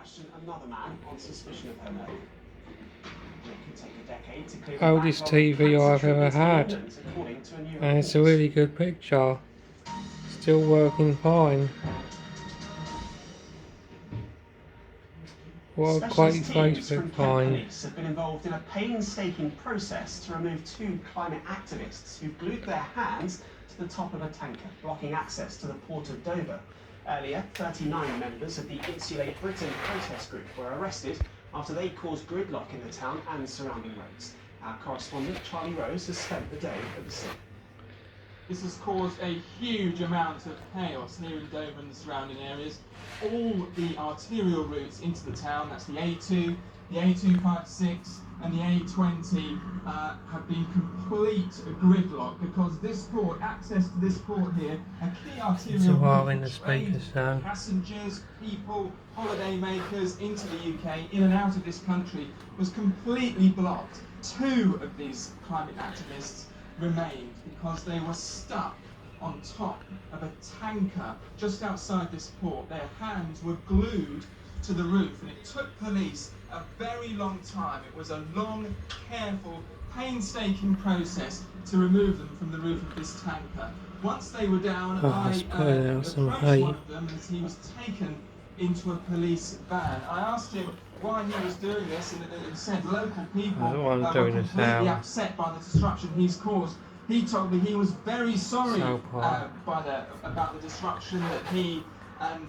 question another man on suspicion of her murder. It could take a decade to clear the Oldest backlog of TV cancer I've ever treatments in had, England, according to a new and it's a report. really good picture. Still working fine. What a great Specialist teams Facebook from Kent find. Police have been involved in a painstaking process to remove two climate activists who glued their hands to the top of a tanker, blocking access to the port of Dover. Earlier, 39 members of the Insulate Britain protest group were arrested after they caused gridlock in the town and surrounding roads. Our correspondent Charlie Rose has spent the day at the scene. This has caused a huge amount of chaos here in Dover and the surrounding areas. All the arterial routes into the town, that's the A2, the A256 and the A20 have been complete gridlock because this port, access to this port here, a key arterial It's a while route in the for trade, speakers sound. passengers, people, holiday makers into the UK, in and out of this country, was completely blocked. Two of these climate activists remained because they were stuck on top of a tanker just outside this port. Their hands were glued to the roof, and it took police a very long time. It was a long, careful, painstaking process to remove them from the roof of this tanker. Once they were down, I approached one of them as he was taken into a police van. I asked him why he was doing this, and it said local people were completely upset by the disruption he's caused. He told me he was very sorry about the disruption that he and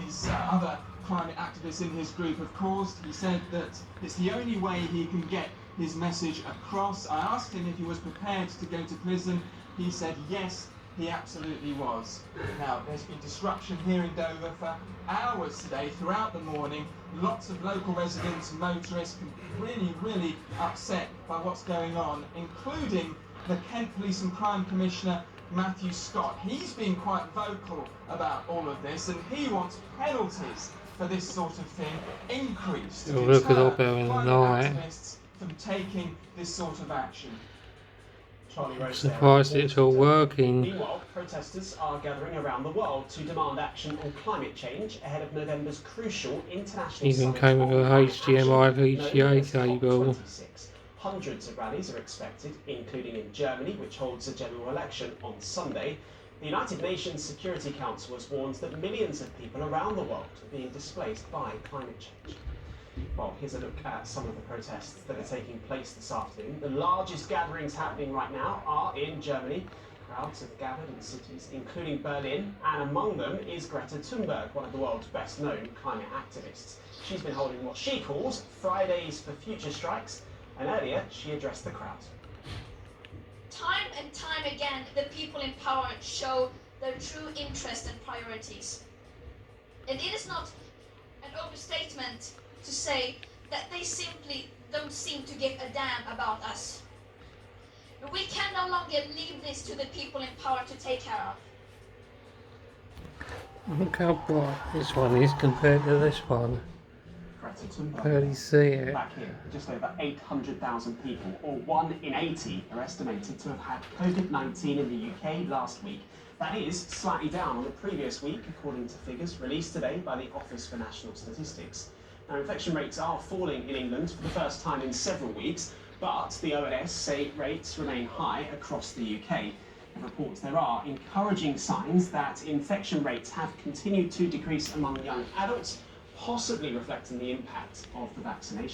his other climate activists in his group have caused. He said that it's the only way he can get his message across. I asked him if he was prepared to go to prison. He said yes, he absolutely was. Now, there's been disruption here in Dover for hours today, throughout the morning. Lots of local residents and motorists really upset by what's going on, including the Kent Police and Crime Commissioner, Matthew Scott. He's been quite vocal about all of this, and he wants penalties for this sort of thing increased to deter climate activists from taking this sort of action. I'm surprised it's all working. Meanwhile, protesters are gathering around the world to demand action on climate change ahead of November's crucial international Even came with a HDMI VGA cable. Hundreds of rallies are expected, including in Germany, which holds a general election on Sunday. The United Nations Security Council has warned that millions of people around the world are being displaced by climate change. Well, here's a look at some of the protests that are taking place this afternoon. The largest gatherings happening right now are in Germany. Crowds have gathered in cities including Berlin, and among them is Greta Thunberg, one of the world's best known climate activists. She's been holding what she calls Fridays for Future strikes, and earlier she addressed the crowd. Time and time again, the people in power show their true interests and priorities. And it is not an overstatement to say that they simply don't seem to give a damn about us. We can no longer leave this to the people in power to take care of. Look how bright this one is compared to this one. Barely see it. Back here, just over 800,000 people, or 1 in 80, are estimated to have had COVID-19 in the UK last week. That is slightly down on the previous week, according to figures released today by the Office for National Statistics. Now, infection rates are falling in England for the first time in several weeks, but the ONS say rates remain high across the UK. It reports there are encouraging signs that infection rates have continued to decrease among young adults, possibly reflecting the impact of the vaccination.